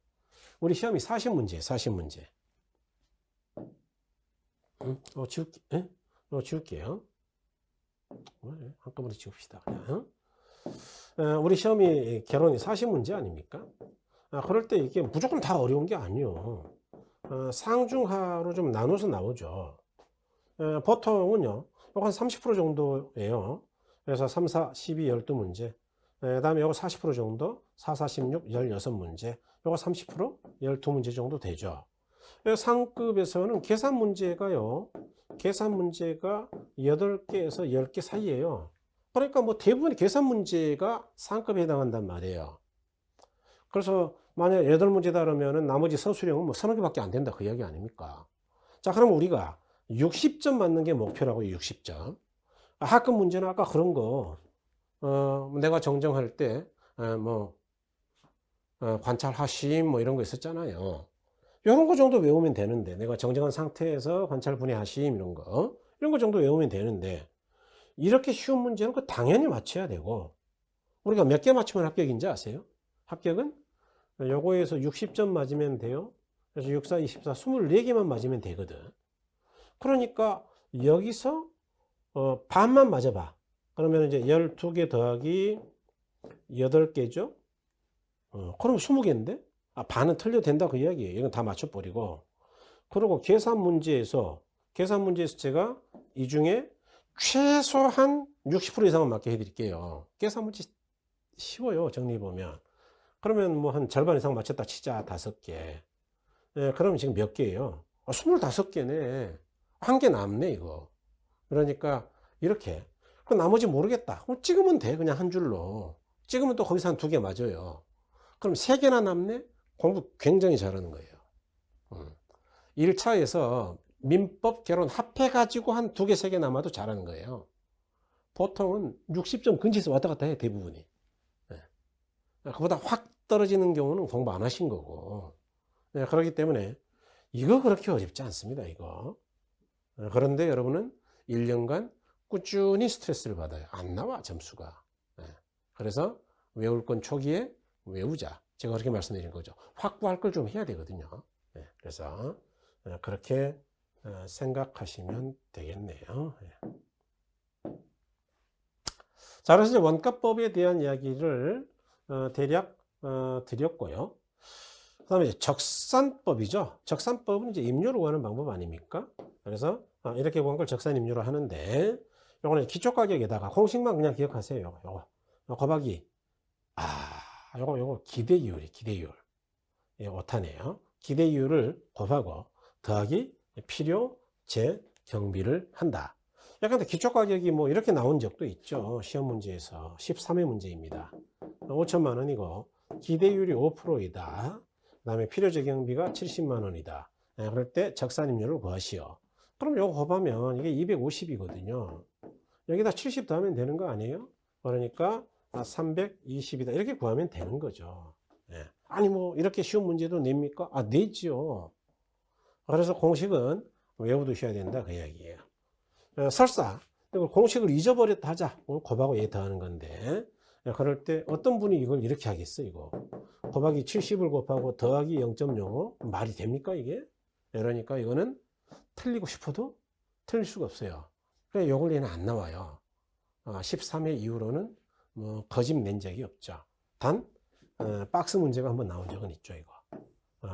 우리 시험이 40문제, 40문제. 지울게요. 한꺼번에 지웁시다. 그냥. 우리 시험이 결론이 40문제 아닙니까? 그럴 때 이게 무조건 다 어려운 게 아니에요. 상중하로 좀 나눠서 나오죠. 보통은요, 이거 한 30% 정도예요. 그래서 3, 4, 12, 12문제. 그 다음에 이거 40% 정도, 4, 4, 16, 16문제. 이거 30%, 12문제 정도 되죠. 상급에서는 계산 문제가요, 계산 문제가 8개에서 10개 사이에요. 그러니까 뭐 대부분의 계산 문제가 상급에 해당한단 말이에요. 그래서 만약 8문제다 그러면은 나머지 서술형은 뭐 30개밖에 안 된다 그 이야기 아닙니까? 자, 그럼 우리가 60점 맞는 게 목표라고. 60점. 학급 문제는 아까 그런 거 내가 정정할 때 관찰하심 뭐 이런 거 있었잖아요. 이런 거 정도 외우면 되는데, 내가 정정한 상태에서 관찰 분해하심 이런 거 정도 외우면 되는데, 이렇게 쉬운 문제는 그 당연히 맞춰야 되고, 우리가 몇 개 맞추면 합격인지 아세요? 합격은 요거에서 60점 맞으면 돼요. 그래서 6, 4, 24, 24개만 맞으면 되거든. 그러니까 여기서 반만 맞아봐. 그러면 이제 12개 더하기 8개죠. 그럼 20개인데? 반은 틀려도 된다 그 이야기예요. 이건 다 맞춰버리고. 그리고 계산 문제에서 제가 이 중에 최소한 60% 이상은 맞게 해드릴게요. 계산 문제 쉬워요, 정리해보면. 그러면 뭐 한 절반 이상 맞췄다 치자, 5개. 예, 그러면 지금 몇 개예요? 25개네. 한 개 남네, 이거. 그러니까 이렇게. 그 나머지 모르겠다. 그럼 찍으면 돼, 그냥 한 줄로. 찍으면 또 거기서 한 2개 맞아요. 그럼 3개나 남네? 공부 굉장히 잘하는 거예요. 1차에서 민법 개론 합해가지고 한 2개, 3개 남아도 잘하는 거예요. 보통은 60점 근처에서 왔다 갔다 해, 대부분이. 그보다 확 떨어지는 경우는 공부 안 하신 거고. 그렇기 때문에 이거 그렇게 어렵지 않습니다, 이거. 그런데 여러분은 1년간 꾸준히 스트레스를 받아요. 안 나와, 점수가. 그래서 외울 건 초기에 외우자. 제가 그렇게 말씀드린 거죠. 확보할 걸 좀 해야 되거든요. 그래서 그렇게 생각하시면 되겠네요. 자, 그래서 이제 원가법에 대한 이야기를 대략 드렸고요. 그 다음에 적산법이죠. 적산법은 이제 임료로 구하는 방법 아닙니까? 그래서 이렇게 구한 걸 적산 임료로 하는데, 요거는 기초가격에다가 공식만 그냥 기억하세요. 요거 곱하기 요거 기대이율이 기대이율. 예, 오타네요. 기대이율을 곱하고 더하기 필요 재 경비를 한다. 약간 기초가격이 뭐 이렇게 나온 적도 있죠. 시험 문제에서 13회 문제입니다. 5천만 원이고 기대율이 5%이다. 그 다음에 필요재 경비가 70만 원이다. 그럴 때 적산임료를 구하시오. 그럼 요거 곱하면 이게 250이거든요. 여기다 70 더하면 되는 거 아니에요? 그러니까 320이다. 이렇게 구하면 되는 거죠. 아니 뭐 이렇게 쉬운 문제도 냅니까? 내죠. 그래서 공식은 외워두셔야 된다 그 이야기예요. 설사 이걸 공식을 잊어버렸다 하자. 곱하고 얘 더하는 건데, 그럴 때 어떤 분이 이걸 이렇게 하겠어? 이거 곱하기 70을 곱하고 더하기 0.05 말이 됩니까 이게? 그러니까 이거는 틀리고 싶어도 틀릴 수가 없어요. 그래 요걸 얘는 안 나와요. 13회 이후로는 뭐 거짓 낸 적이 없죠. 단 박스 문제가 한번 나온 적은 있죠. 이거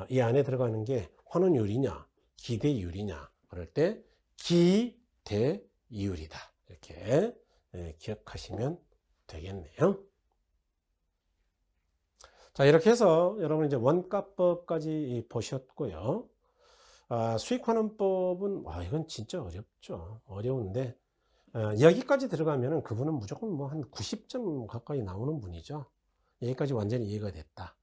이 안에 들어가는 게 환원율이냐 기대이율이냐, 그럴 때 기대이율이다 이렇게 기억하시면 되겠네요. 자, 이렇게 해서 여러분 이제 원가법까지 보셨고요. 수익환원법은 이건 진짜 어렵죠. 어려운데 여기까지 들어가면은 그분은 무조건 뭐 한 90점 가까이 나오는 분이죠. 여기까지 완전히 이해가 됐다.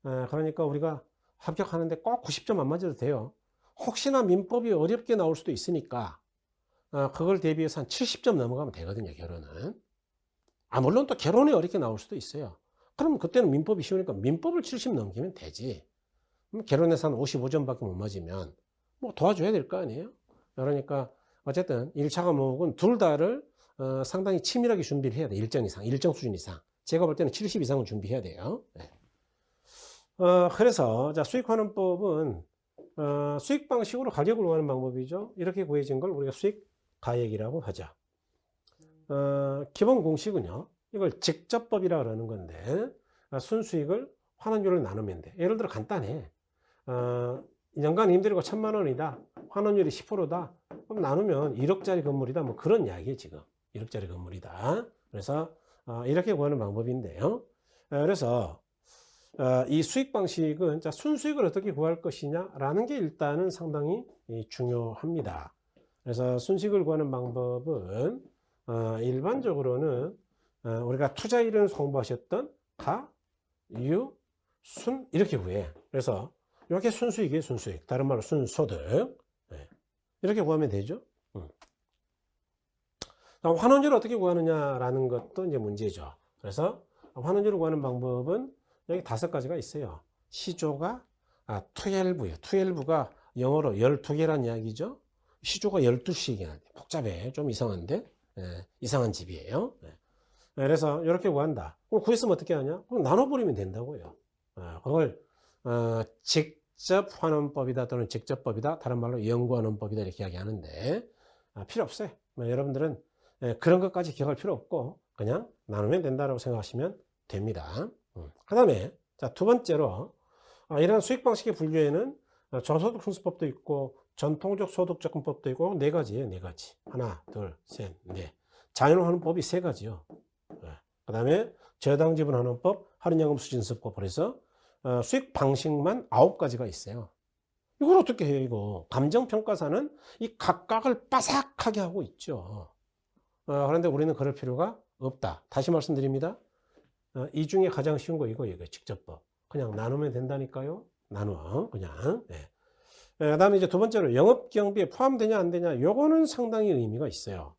그러니까 우리가 합격하는데 꼭 90점 안 맞아도 돼요. 혹시나 민법이 어렵게 나올 수도 있으니까 그걸 대비해서 한 70점 넘어가면 되거든요, 결혼은. 물론 또 결혼이 어렵게 나올 수도 있어요. 그럼 그때는 민법이 쉬우니까 민법을 70 넘기면 되지. 결혼해서 한 55점밖에 못 맞으면 뭐 도와줘야 될 거 아니에요. 그러니까 어쨌든 1차 과목은 둘 다를 상당히 치밀하게 준비를 해야 돼. 일정 수준 이상. 제가 볼 때는 70 이상은 준비해야 돼요. 네. 그래서 자, 수익환원법은 수익 방식으로 가격을 구하는 방법이죠. 이렇게 구해진 걸 우리가 수익 가액이라고 하죠. 기본 공식은요, 이걸 직접법이라 그러는 건데 순수익을 환원율을 나누면 돼. 예를 들어 간단해. 연간 임대료가 1,000만 원이다. 환원율이 10%다. 그럼 나누면 1억짜리 건물이다. 뭐 그런 이야기예요, 지금. 1억짜리 건물이다. 그래서 이렇게 구하는 방법인데요. 그래서 이 수익 방식은 자, 순수익을 어떻게 구할 것이냐라는 게 일단은 상당히 중요합니다. 그래서 순수익을 구하는 방법은 일반적으로는 우리가 투자이론에서 공부하셨던 가, 유, 순 이렇게 구해. 그래서 이렇게 순수익이에요, 순수익. 다른 말로 순소득. 이렇게 구하면 되죠. 환원율을 어떻게 구하느냐라는 것도 이제 문제죠. 그래서 환원율을 구하는 방법은 여기 5가지가 있어요. 시조가 12요. 12가 영어로 12개란 이야기죠. 시조가 12씩이나 복잡해. 좀 이상한데. 이상한 집이에요. 그래서 이렇게 구한다. 그럼 구했으면 어떻게 하냐? 그럼 나눠버리면 된다고요. 그걸 직접 환원법이다 또는 직접법이다. 다른 말로 연구환원법이다 이렇게 이야기하는데 필요 없어요. 여러분들은 그런 것까지 기억할 필요 없고 그냥 나누면 된다고 생각하시면 됩니다. 그 다음에 자, 두 번째로 이런 수익 방식의 분류에는 저소득 순수법도 있고 전통적 소득접근법도 있고 4가지예요. 4가지. 하나, 둘, 셋, 넷. 자연환원법이 3가지요. 그 다음에 저당지분환원법, 할인연금수진수법. 그래서 수익 방식만 9가지가 있어요. 이걸 어떻게 해요, 이거? 감정평가사는 이 각각을 빠삭하게 하고 있죠. 그런데 우리는 그럴 필요가 없다. 다시 말씀드립니다. 이 중에 가장 쉬운 거 이거 직접법. 그냥 나누면 된다니까요. 나누어 그냥. 그다음에 이제 두 번째로 영업 경비에 포함되냐 안 되냐. 요거는 상당히 의미가 있어요.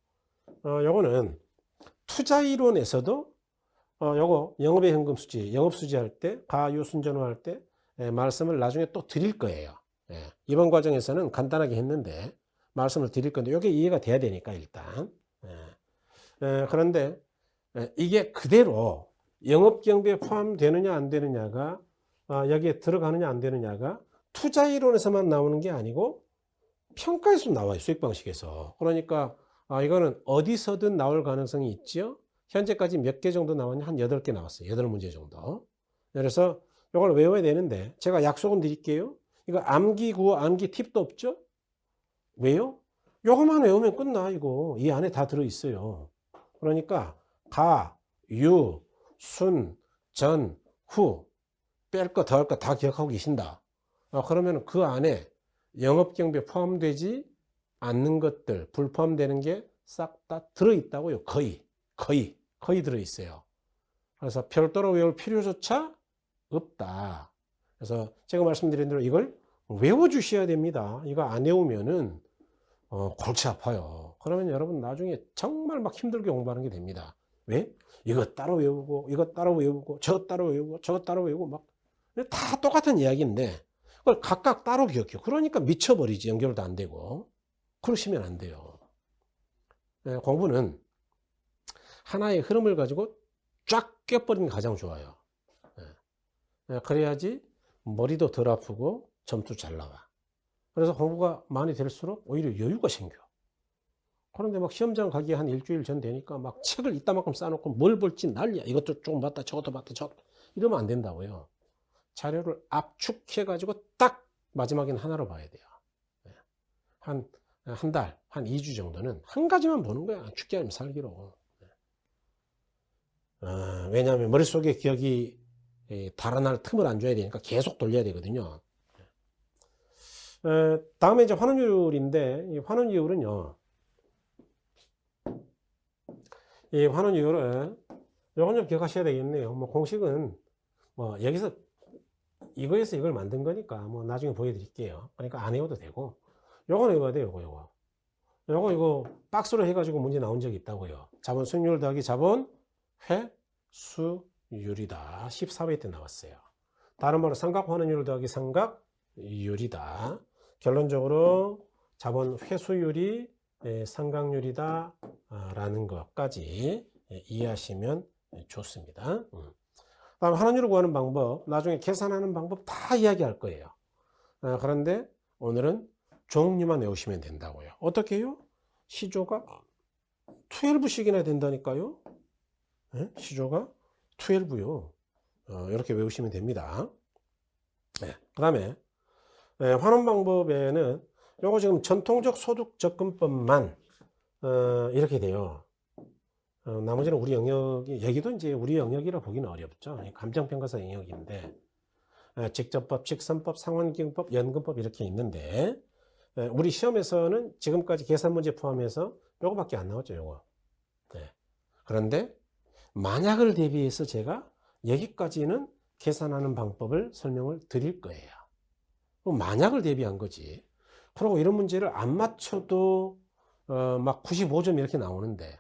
요거는 투자 이론에서도 요거 영업의 현금 수지, 영업 수지 할 때, 가유 순전화 할 때 말씀을 나중에 또 드릴 거예요. 이번 과정에서는 간단하게 했는데 말씀을 드릴 건데 요게 이해가 돼야 되니까 일단. 그런데 이게 그대로 영업 경비에 포함되느냐 안 되느냐가 여기에 들어가느냐 안 되느냐가 투자 이론에서만 나오는 게 아니고 평가에서 나와요. 수익 방식에서. 그러니까 이거는 어디서든 나올 가능성이 있죠. 현재까지 몇 개 정도 나왔냐? 한 8개 나왔어요. 8문제 정도. 그래서 이걸 외워야 되는데 제가 약속은 드릴게요. 이거 암기 구호, 암기 팁도 없죠? 왜요? 요것만 외우면 끝나. 이거 이 안에 다 들어있어요. 그러니까 가, 유, 순, 전, 후 뺄 거 더할 거 다 기억하고 계신다. 그러면 그 안에 영업경비에 포함되지 않는 것들, 불포함되는 게 싹 다 들어있다고요. 거의 들어있어요. 그래서 별도로 외울 필요조차 없다. 그래서 제가 말씀드린 대로 이걸 외워주셔야 됩니다. 이거 안 외우면은 골치 아파요. 그러면 여러분 나중에 정말 막 힘들게 공부하는 게 됩니다. 왜? 이거 따로 외우고, 이거 따로 외우고, 저거 따로 외우고, 저거 따로 외우고 막 다 똑같은 이야기인데 그걸 각각 따로 기억해요. 그러니까 미쳐버리지. 연결도 안 되고. 그러시면 안 돼요. 공부는 하나의 흐름을 가지고 쫙 껴버리는 게 가장 좋아요. 그래야지 머리도 덜 아프고 점도 잘 나와. 그래서 공부가 많이 될수록 오히려 여유가 생겨. 그런데 막 시험장 가기 한 일주일 전 되니까 막 책을 이따만큼 쌓아놓고 뭘 볼지 난리야. 이것도 조금 봤다, 저것도 봤다, 이러면 안 된다고요. 자료를 압축해가지고 딱 마지막에는 하나로 봐야 돼요. 한 한 달, 한 2주 정도는 한 가지만 보는 거야. 죽기 아니면 살기로. 왜냐하면 머릿속에 기억이 달아날 틈을 안 줘야 되니까 계속 돌려야 되거든요. 다음에 이제 환원율인데, 이 환원율은요, 이 환원율은 요건 좀 기억하셔야 되겠네요. 뭐 공식은 뭐 여기서 이거에서 이걸 만든 거니까 뭐 나중에 보여드릴게요. 그러니까 안 외워도 되고, 요건 외워야 돼요. 이거 박스로 해가지고 문제 나온 적이 있다고요. 자본 수익률 더하기 자본 회수율이다. 14회 때 나왔어요. 다른 말로 삼각 환원율 더하기 삼각율이다. 결론적으로 자본 회수율이 삼각률이다 라는 것까지 이해하시면 좋습니다. 다음 환원율을 구하는 방법, 나중에 계산하는 방법 다 이야기할 거예요. 그런데 오늘은 종류만 외우시면 된다고요. 어떻게 해요? 시조가 12씩이나 된다니까요. 시조가 12요. 이렇게 외우시면 됩니다. 그 다음에 환원 방법에는 요거 지금 전통적 소득 접근법만 이렇게 돼요. 나머지는 우리 영역이, 여기도 이제 우리 영역이라 보기는 어렵죠. 감정평가사 영역인데, 직접법, 직선법, 상환기금법, 연금법 이렇게 있는데, 우리 시험에서는 지금까지 계산 문제 포함해서 요거밖에 안 나왔죠, 요거. 그런데 만약을 대비해서 제가 여기까지는 계산하는 방법을 설명을 드릴 거예요. 만약을 대비한 거지. 그리고 이런 문제를 안 맞춰도 막 95점 이렇게 나오는데,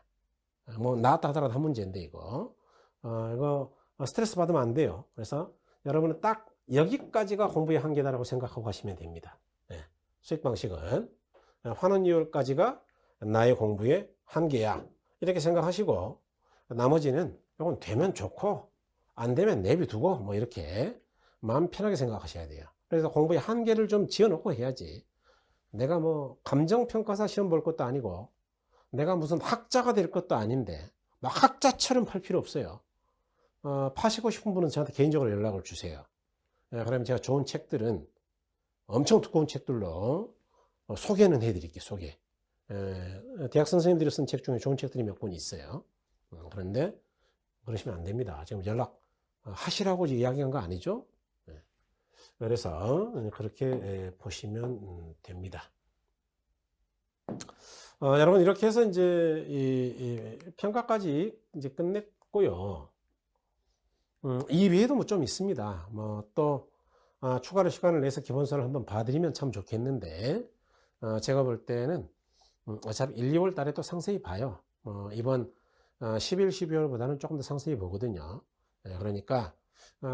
뭐 나왔다 하더라도 한 문제인데 이거 스트레스 받으면 안 돼요. 그래서 여러분은 딱 여기까지가 공부의 한계다라고 생각하고 가시면 됩니다. 수익 방식은 환원이율까지가 나의 공부의 한계야 이렇게 생각하시고, 나머지는 이건 되면 좋고 안 되면 내비두고 뭐 이렇게 마음 편하게 생각하셔야 돼요. 그래서 공부의 한계를 좀 지어놓고 해야지. 내가 뭐 감정평가사 시험 볼 것도 아니고 내가 무슨 학자가 될 것도 아닌데 막 학자처럼 팔 필요 없어요. 파시고 싶은 분은 저한테 개인적으로 연락을 주세요. 그러면 제가 좋은 책들은 엄청 두꺼운 책들로 소개는 해드릴게요. 소개. 대학 선생님들이 쓴 책 중에 좋은 책들이 몇 권 있어요. 그런데 그러시면 안 됩니다. 지금 연락 하시라고 이야기한 거 아니죠? 그래서 그렇게 보시면 됩니다. 여러분 이렇게 해서 이제 이 평가까지 이제 끝냈고요. 이 외에도 뭐 좀 있습니다. 뭐 또 추가로 시간을 내서 기본서를 한번 봐드리면 참 좋겠는데, 제가 볼 때는 어차피 1, 2월 달에 또 상세히 봐요. 이번 11, 12월보다는 조금 더 상세히 보거든요. 그러니까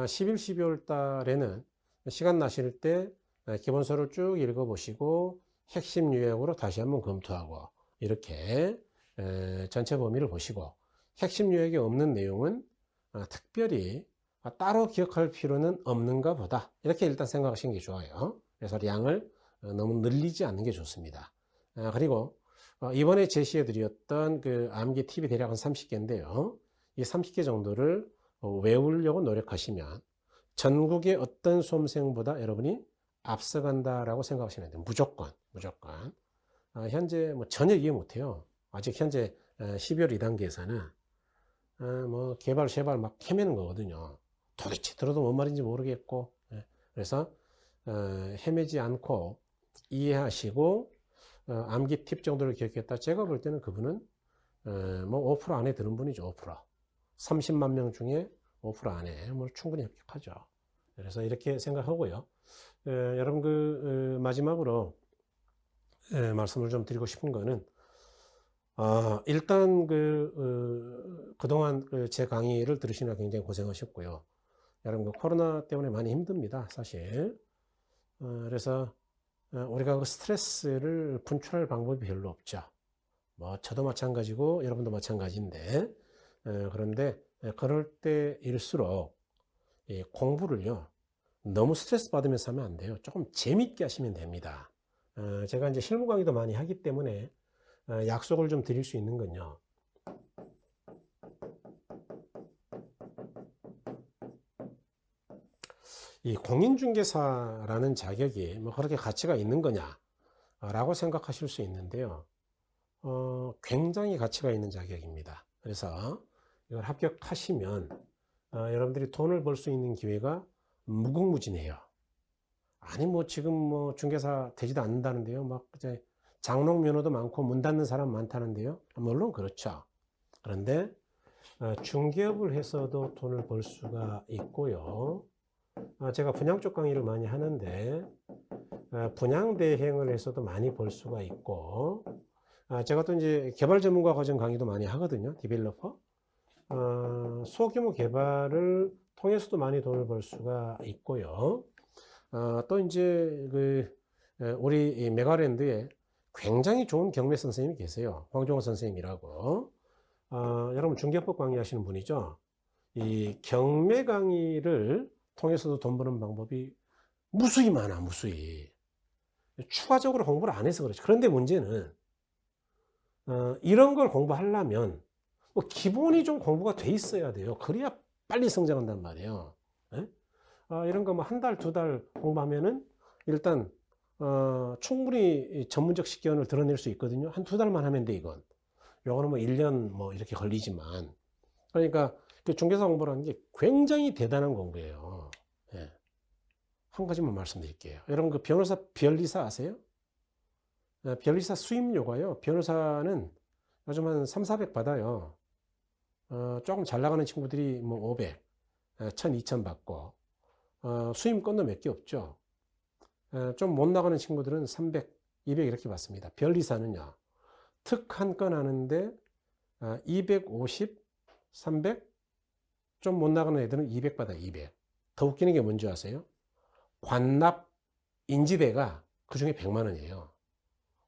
11, 12월 달에는 시간 나실 때 기본서를 쭉 읽어보시고 핵심 유형으로 다시 한번 검토하고 이렇게 전체 범위를 보시고, 핵심 유형이 없는 내용은 특별히 따로 기억할 필요는 없는가 보다 이렇게 일단 생각하시는 게 좋아요. 그래서 양을 너무 늘리지 않는 게 좋습니다. 그리고 이번에 제시해 드렸던 그 암기 팁이 대략 한 30개인데요. 이 30개 정도를 외우려고 노력하시면 전국의 어떤 수험생보다 여러분이 앞서간다라고 생각하시면 돼요. 무조건. 현재 뭐 전혀 이해 못해요. 아직 현재 12월 2단계에서는 뭐 개발 쉐발 막 헤매는 거거든요. 도대체 들어도 뭔 말인지 모르겠고, 그래서 헤매지 않고 이해하시고 암기 팁 정도를 기억했다. 제가 볼 때는 그분은 뭐 5% 안에 드는 분이죠. 5%. 30만 명 중에 5% 안에 뭐 충분히 합격하죠. 그래서 이렇게 생각하고요. 여러분 마지막으로 말씀을 좀 드리고 싶은 거는, 일단 그동안 제 강의를 들으시느라 굉장히 고생하셨고요. 여러분 코로나 때문에 많이 힘듭니다, 사실. 그래서 우리가 그 스트레스를 분출할 방법이 별로 없죠. 뭐 저도 마찬가지고 여러분도 마찬가지인데, 그런데 그럴 때일수록 이 공부를요 너무 스트레스 받으면서 하면 안 돼요. 조금 재밌게 하시면 됩니다. 제가 이제 실무 강의도 많이 하기 때문에 약속을 좀 드릴 수 있는 건요, 이 공인중개사라는 자격이 뭐 그렇게 가치가 있는 거냐, 라고 생각하실 수 있는데요. 굉장히 가치가 있는 자격입니다. 그래서 이걸 합격하시면 여러분들이 돈을 벌 수 있는 기회가 무궁무진해요. 아니 뭐 지금 뭐 중개사 되지도 않는다는데요. 막 이제 장롱 면허도 많고 문 닫는 사람 많다는데요. 물론 그렇죠. 그런데 중개업을 해서도 돈을 벌 수가 있고요. 제가 분양 쪽 강의를 많이 하는데 분양 대행을 해서도 많이 벌 수가 있고, 제가 또 이제 개발 전문가 과정 강의도 많이 하거든요. 디벨로퍼. 소규모 개발을 통해서도 많이 돈을 벌 수가 있고요. 또 이제 우리 메가랜드에 굉장히 좋은 경매 선생님이 계세요. 황종호 선생님이라고. 여러분 중개법 강의 하시는 분이죠. 이 경매 강의를 통해서도 돈 버는 방법이 무수히 많아, 무수히. 추가적으로 공부를 안 해서 그렇죠. 그런데 문제는 이런 걸 공부하려면 뭐 기본이 좀 공부가 돼 있어야 돼요. 그래야 빨리 성장한단 말이에요. 예? 이런 거 뭐 한 달, 두 달 공부하면은 일단 충분히 전문적 식견을 드러낼 수 있거든요. 한 두 달만 하면 돼, 이건. 요거는 뭐 1년 뭐 이렇게 걸리지만. 그러니까 그 중개사 공부라는 게 굉장히 대단한 공부예요. 예. 한 가지만 말씀드릴게요. 여러분 그 변호사 변리사 아세요? 변리사 수임료가요. 변호사는 요즘 한 3, 400 받아요. 조금 잘 나가는 친구들이 뭐 500, 1000, 2000 받고 수임권도 몇 개 없죠. 좀 못 나가는 친구들은 300, 200 이렇게 받습니다. 변리사는요. 특 한 건 하는데 250, 300, 좀 못 나가는 애들은 200 받아 200. 더 웃기는 게 뭔지 아세요? 관납 인지대가 그 중에 100만 원이에요.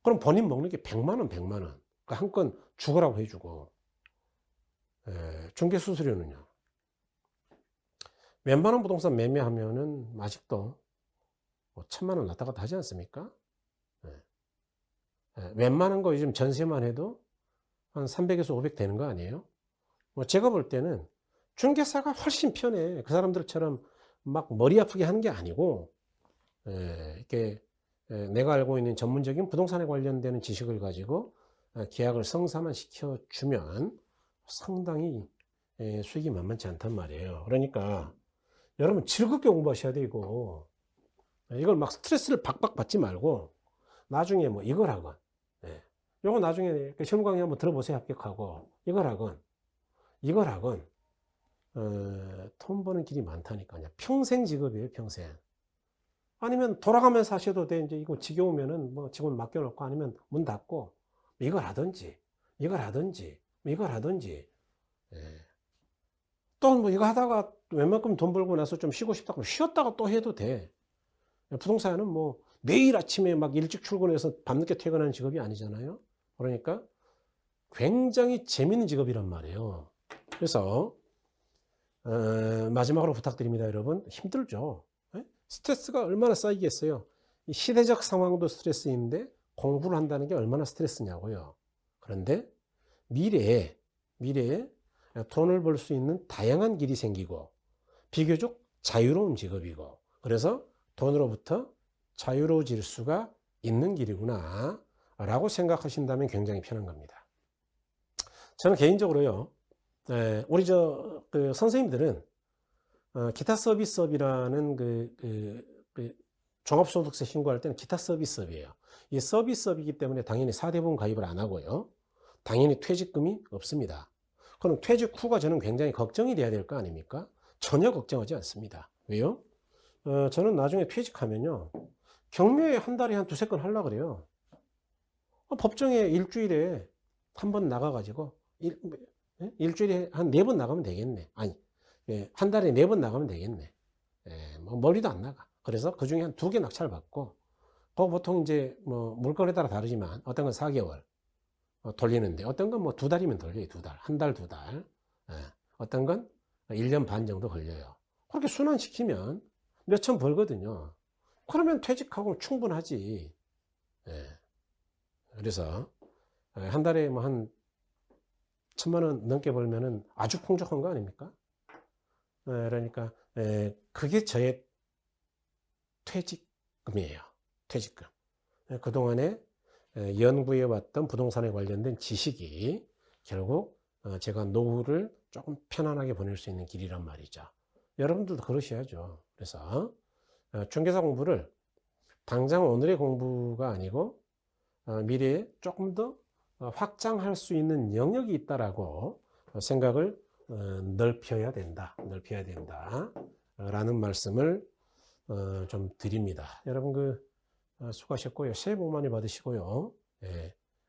그럼 본인 먹는 게 100만 원, 100만 원. 그 한 건 죽으라고 해주고. 중개 수수료는요. 웬만한 부동산 매매하면은 아직도 뭐 1000만 원 왔다 갔다 하지 않습니까? 웬만한 거 요즘 전세만 해도 한 300에서 500 되는 거 아니에요? 뭐 제가 볼 때는 중개사가 훨씬 편해. 그 사람들처럼 막 머리 아프게 하는 게 아니고, 이렇게 내가 알고 있는 전문적인 부동산에 관련되는 지식을 가지고 계약을 성사만 시켜주면 상당히 수익이 만만치 않단 말이에요. 그러니까 여러분 즐겁게 공부하셔야 되고, 이걸 막 스트레스를 박박 받지 말고 나중에 뭐 이걸 하건, 요거 나중에 실무 강의 한번 들어보세요. 합격하고 이걸 하건 돈 버는 길이 많다니까요. 평생 직업이에요, 평생. 아니면 돌아가면서 하셔도 돼. 이제 이거 지겨우면은 뭐 직원 맡겨놓고 아니면 문 닫고 이걸 하든지 이걸 하든지. 또 뭐 이거 하다가 웬만큼 돈 벌고 나서 좀 쉬고 싶다 그러면 쉬었다가 또 해도 돼. 부동산은 뭐 매일 아침에 막 일찍 출근해서 밤늦게 퇴근하는 직업이 아니잖아요. 그러니까 굉장히 재밌는 직업이란 말이에요. 그래서 마지막으로 부탁드립니다, 여러분. 힘들죠. 스트레스가 얼마나 쌓이겠어요. 이 시대적 상황도 스트레스인데 공부를 한다는 게 얼마나 스트레스냐고요. 그런데 미래에 돈을 벌 수 있는 다양한 길이 생기고 비교적 자유로운 직업이고, 그래서 돈으로부터 자유로워질 수가 있는 길이구나 라고 생각하신다면 굉장히 편한 겁니다. 저는 개인적으로요, 우리 그 선생님들은 기타 서비스업이라는 종합소득세 신고할 때는 기타 서비스업이에요. 이 서비스업이기 때문에 당연히 4대보험 가입을 안 하고요. 당연히 퇴직금이 없습니다. 그럼 퇴직 후가 저는 굉장히 걱정이 돼야 될 거 아닙니까? 전혀 걱정하지 않습니다. 왜요? 저는 나중에 퇴직하면요, 경매에 한 달에 한 두세 건 하려고 그래요. 법정에 일주일에 한 번 나가가지고 일주일에 한 4번 나가면 되겠네. 아니, 한 달에 4번 나가면 되겠네. 뭐 멀리도 안 나가. 그래서 그 중에 한 2개 낙찰 받고, 보통 이제 뭐 물건에 따라 다르지만 어떤 건 4개월 돌리는데 어떤 건 뭐 2달이면 돌려요. 2달. 한 달, 2달. 어떤 건 1년 반 정도 걸려요. 그렇게 순환시키면 몇천 벌거든요. 그러면 퇴직하고 충분하지. 그래서 한 달에 뭐 한 1000만 원 넘게 벌면은 아주 풍족한 거 아닙니까? 그러니까 그게 저의 퇴직금이에요. 퇴직금. 그동안에 연구해왔던 부동산에 관련된 지식이 결국 제가 노후를 조금 편안하게 보낼 수 있는 길이란 말이죠. 여러분들도 그러셔야죠. 그래서 중개사 공부를 당장 오늘의 공부가 아니고 미래에 조금 더 확장할 수 있는 영역이 있다라고 생각을 넓혀야 된다. 라는 말씀을 좀 드립니다. 여러분 수고하셨고요. 새해 복 많이 받으시고요.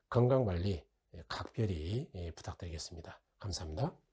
건강 관리 각별히 부탁드리겠습니다. 감사합니다.